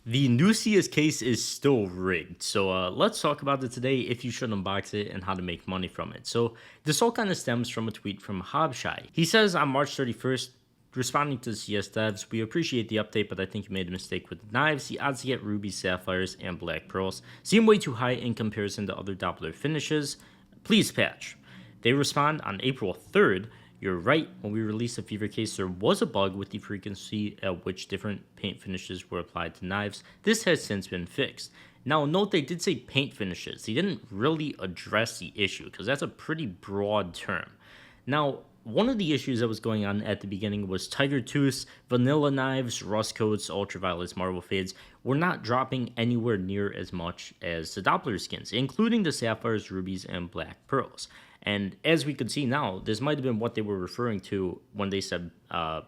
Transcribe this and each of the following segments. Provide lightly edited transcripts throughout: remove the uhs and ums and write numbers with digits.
The new CS case is still rigged, so let's talk about it today, if you should unbox it and how to make money from it. So this all kind of stems from a tweet from Hobshy. He says on March 31st, responding to the CS devs, we appreciate the update, but I think you made a mistake with the knives. The odds to get rubies, sapphires, and black pearls seem way too high in comparison to other Doppler finishes. Please patch. They respond on April 3rd. You're right, when we released the Fever case, there was a bug with the frequency at which different paint finishes were applied to knives. This has since been fixed. Now, note they did say paint finishes. They didn't really address the issue, because that's a pretty broad term. Now, one of the issues that was going on at the beginning was Tiger Tooths, vanilla knives, rust coats, ultraviolets, marble fades were not dropping anywhere near as much as the Doppler skins, including the sapphires, rubies, and black pearls. And as we could see now, this might have been what they were referring to when they said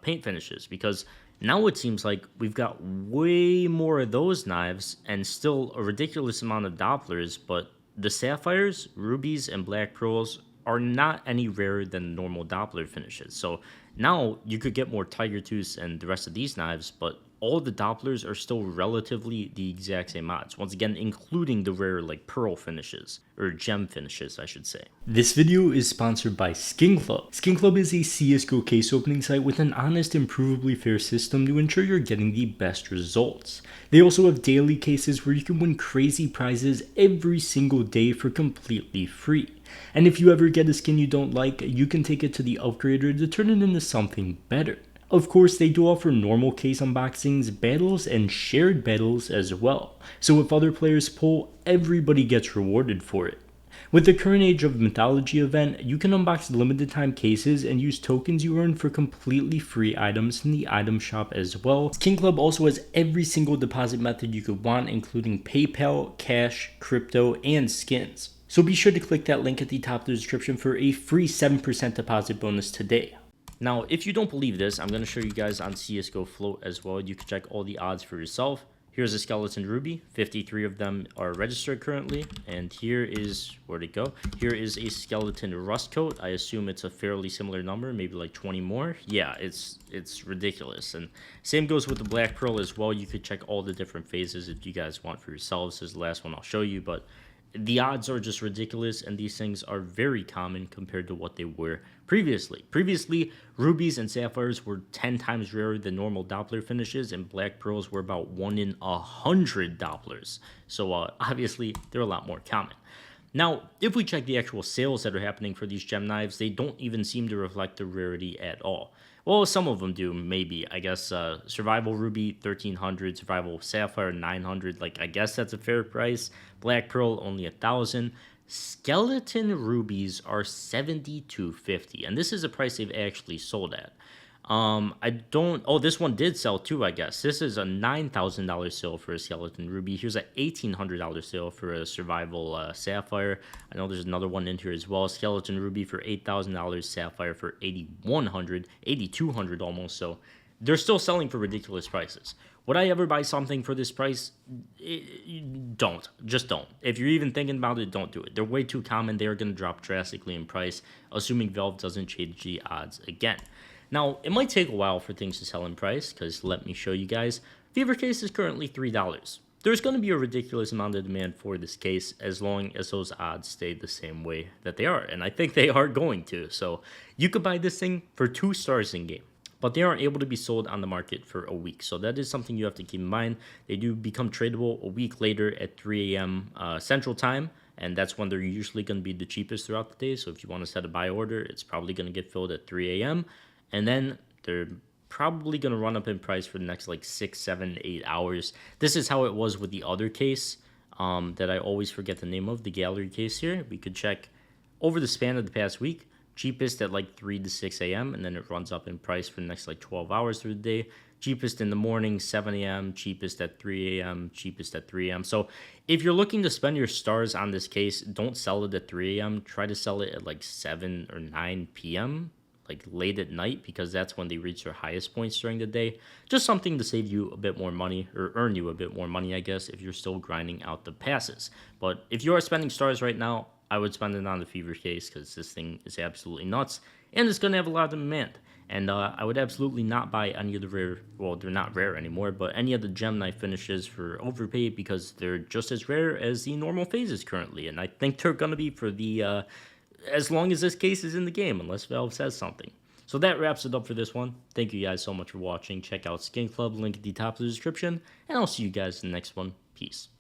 paint finishes, because now it seems like we've got way more of those knives and still a ridiculous amount of Dopplers, but the sapphires, rubies, and black pearls are not any rarer than normal Doppler finishes. So now you could get more Tiger Tooths and the rest of these knives, but all the Dopplers are still relatively the exact same odds. Once again, including the rare like pearl finishes, or gem finishes, I should say. This video is sponsored by Skin Club. Skin Club is a CSGO case opening site with an honest and provably fair system to ensure you're getting the best results. They also have daily cases where you can win crazy prizes every single day for completely free. And if you ever get a skin you don't like, you can take it to the upgrader to turn it into something better. Of course, they do offer normal case unboxings, battles, and shared battles as well. So if other players pull, everybody gets rewarded for it. With the current Age of Mythology event, you can unbox limited time cases and use tokens you earn for completely free items in the item shop as well. Skin Club also has every single deposit method you could want, including PayPal, cash, crypto, and skins. So be sure to click that link at the top of the description for a free 7% deposit bonus today. Now, if you don't believe this, I'm going to show you guys on CSGO Float as well. You can check all the odds for yourself. Here's a skeleton ruby. 53 of them are registered currently. And here is, where'd it go? Here is a skeleton rust coat. I assume it's a fairly similar number, maybe like 20 more. Yeah, it's ridiculous. And same goes with the black pearl as well. You could check all the different phases if you guys want for yourselves. This is the last one I'll show you, but the odds are just ridiculous, and these things are very common compared to what they were previously. Previously, rubies and sapphires were 10 times rarer than normal Doppler finishes, and black pearls were about 1 in 100 Dopplers. So obviously, they're a lot more common. Now, if we check the actual sales that are happening for these gem knives, they don't even seem to reflect the rarity at all. Well, some of them do, maybe. I guess Survival Ruby, 1300, Survival Sapphire, 900. Like, I guess that's a fair price. Black Pearl, only 1000. Skeleton Rubies are 72.50, and this is a price they've actually sold at. Oh, this one did sell too, I guess. This is a $9,000 sale for a skeleton ruby. Here's a $1,800 sale for a survival sapphire. I know there's another one in here as well. Skeleton ruby for $8,000, sapphire for $8,100, $8,200 almost. So they're still selling for ridiculous prices. Would I ever buy something for this price? Don't. Just don't. If you're even thinking about it, don't do it. They're way too common. They are going to drop drastically in price, assuming Valve doesn't change the odds again. Now, it might take a while for things to sell in price, because let me show you guys. Fever case is currently $3. There's going to be a ridiculous amount of demand for this case as long as those odds stay the same way that they are, and I think they are going to. So you could buy this thing for 2 stars in game, but they aren't able to be sold on the market for a week. So that is something you have to keep in mind. They do become tradable a week later at 3 a.m. Central Time, and that's when they're usually going to be the cheapest throughout the day. So if you want to set a buy order, it's probably going to get filled at 3 a.m. And then they're probably going to run up in price for the next like 6, 7, 8 hours. This is how it was with the other case that I always forget the name of, the gallery case here. We could check over the span of the past week. Cheapest at like 3 to 6 a.m. and then it runs up in price for the next like 12 hours through the day. Cheapest in the morning, 7 a.m. Cheapest at 3 a.m. Cheapest at 3 a.m. So if you're looking to spend your stars on this case, don't sell it at 3 a.m. Try to sell it at like 7 or 9 p.m., like late at night, because that's when they reach their highest points during the day. Just something to save you a bit more money, or earn you a bit more money, I guess, if you're still grinding out the passes. But if you are spending stars right now, I would spend it on the Fever case, because this thing is absolutely nuts, and it's going to have a lot of demand. And I would absolutely not buy any of the rare, well, they're not rare anymore, but any of the gem knife finishes for overpaid because they're just as rare as the normal phases currently. And I think they're going to be for the, as long as this case is in the game, unless Valve says something. So that wraps it up for this one. Thank you guys so much for watching. Check out Skin Club, link at the top of the description, and I'll see you guys in the next one. Peace.